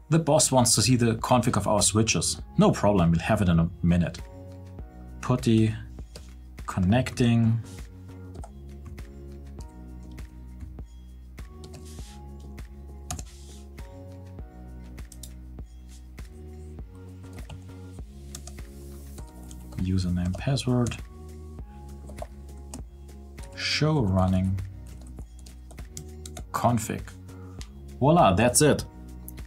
The boss wants to see the config of our switches. No problem, we'll have it in a minute. Putty connecting. Username, password. Show running config. Voila, that's it.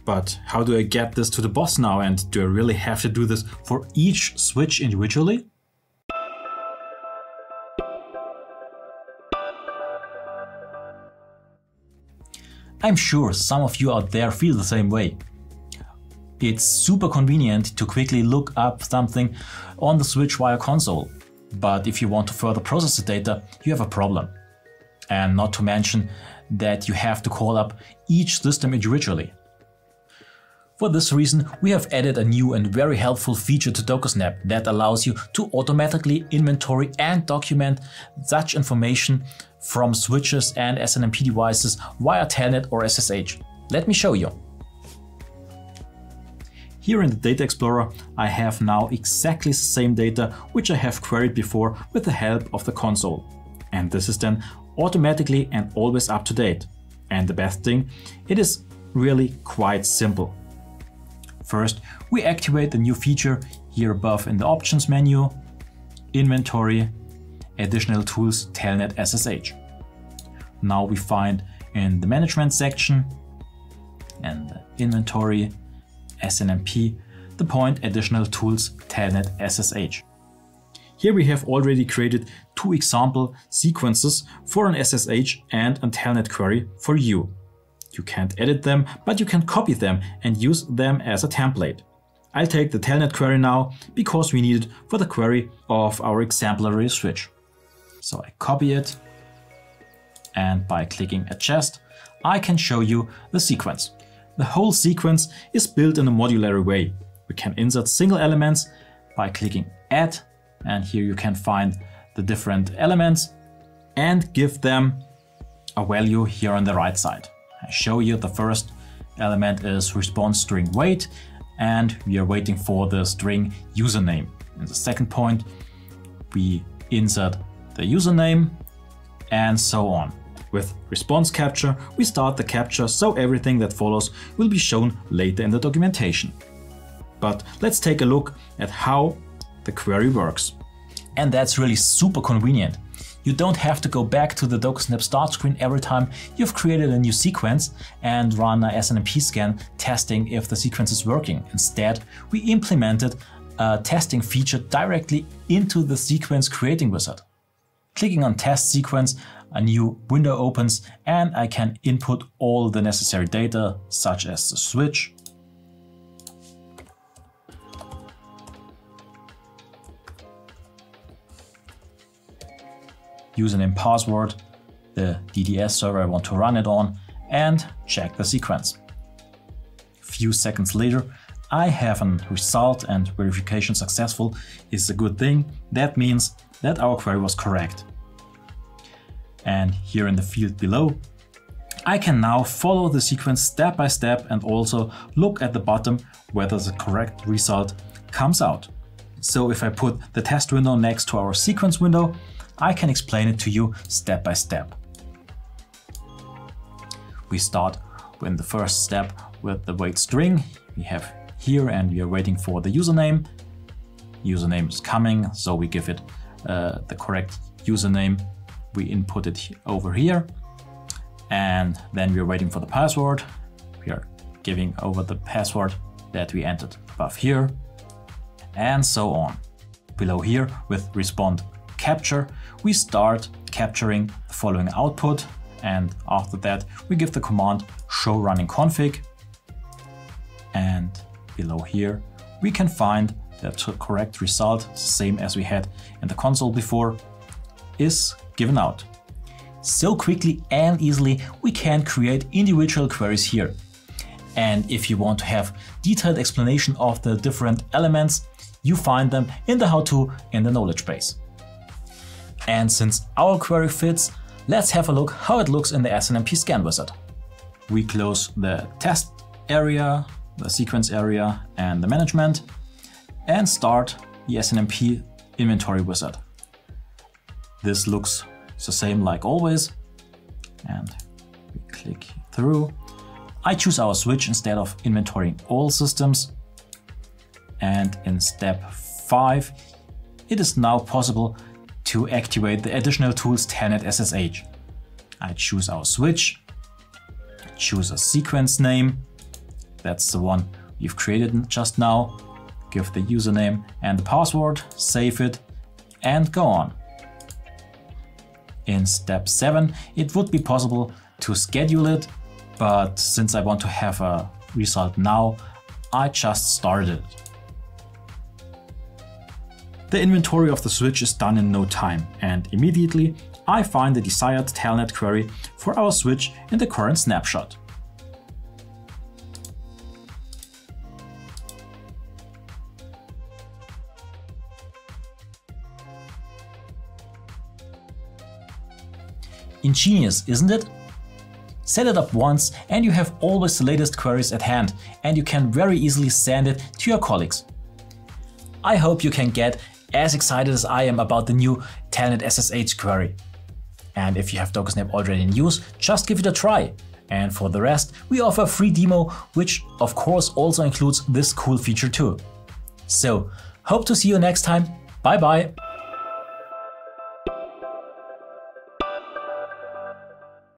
But how do I get this to the boss now, and do I really have to do this for each switch individually? I'm sure some of you out there feel the same way. It's super convenient to quickly look up something on the switch via console. But if you want to further process the data, you have a problem. And not to mention that you have to call up each system individually. For this reason, we have added a new and very helpful feature to Docusnap that allows you to automatically inventory and document such information from switches and SNMP devices via Telnet or SSH. Let me show you. Here in the Data Explorer, I have now exactly the same data which I have queried before with the help of the console. And this is then automatically and always up to date. And the best thing, it is really quite simple. First, we activate the new feature here above in the Options menu, Inventory, Additional Tools, Telnet SSH. Now we find in the Management section and the Inventory, SNMP, the point Additional Tools, Telnet SSH. Here we have already created two example sequences for an SSH and a Telnet query for you. You can't edit them, but you can copy them and use them as a template. I'll take the Telnet query now because we need it for the query of our exemplary switch. So I copy it, and by clicking Adjust, I can show you the sequence. The whole sequence is built in a modular way. We can insert single elements by clicking Add, and here you can find the different elements and give them a value here on the right side. I show you the first element is response string wait, and we are waiting for the string username. In the second point, we insert the username and so on. With response capture, we start the capture, so everything that follows will be shown later in the documentation. But let's take a look at how the query works. And that's really super convenient. You don't have to go back to the Docusnap start screen every time you've created a new sequence and run a SNMP scan testing if the sequence is working. Instead, we implemented a testing feature directly into the sequence creating wizard. Clicking on Test Sequence, a new window opens and I can input all the necessary data, such as the switch, username, password, the DDS server I want to run it on, and check the sequence. A few seconds later, I have a result, and verification successful is a good thing. That means that our query was correct. And here in the field below, I can now follow the sequence step by step and also look at the bottom whether the correct result comes out. So if I put the test window next to our sequence window, I can explain it to you step by step. We start in the first step with the wait string we have here, and we are waiting for the username. Username is coming, so we give it the correct username. We input it over here, and then we are waiting for the password. We are giving over the password that we entered above here, and so on. Below here with respond capture, we start capturing the following output, and after that we give the command show running config, and below here we can find that the correct result, same as we had in the console before, is given out. So quickly and easily we can create individual queries here. And if you want to have detailed explanation of the different elements, you find them in the how-to in the knowledge base. And since our query fits, let's have a look how it looks in the SNMP scan wizard. We close the test area, the sequence area and the management, and start the SNMP inventory wizard. This looks the same like always, and we click through. I choose our switch instead of inventorying all systems, and in step 5 it is now possible to activate the additional tools Telnet SSH. I choose our switch, choose a sequence name, that's the one we've created just now, give the username and the password, save it, and go on. In step 7 it would be possible to schedule it, but since I want to have a result now, I just started it. The inventory of the switch is done in no time, and immediately I find the desired Telnet query for our switch in the current snapshot. Ingenious, isn't it? Set it up once and you have always the latest queries at hand, and you can very easily send it to your colleagues. I hope you can get as excited as I am about the new Telnet SSH query. And if you have Docusnap already in use, just give it a try. And for the rest, we offer a free demo, which of course also includes this cool feature too. So, hope to see you next time. Bye bye!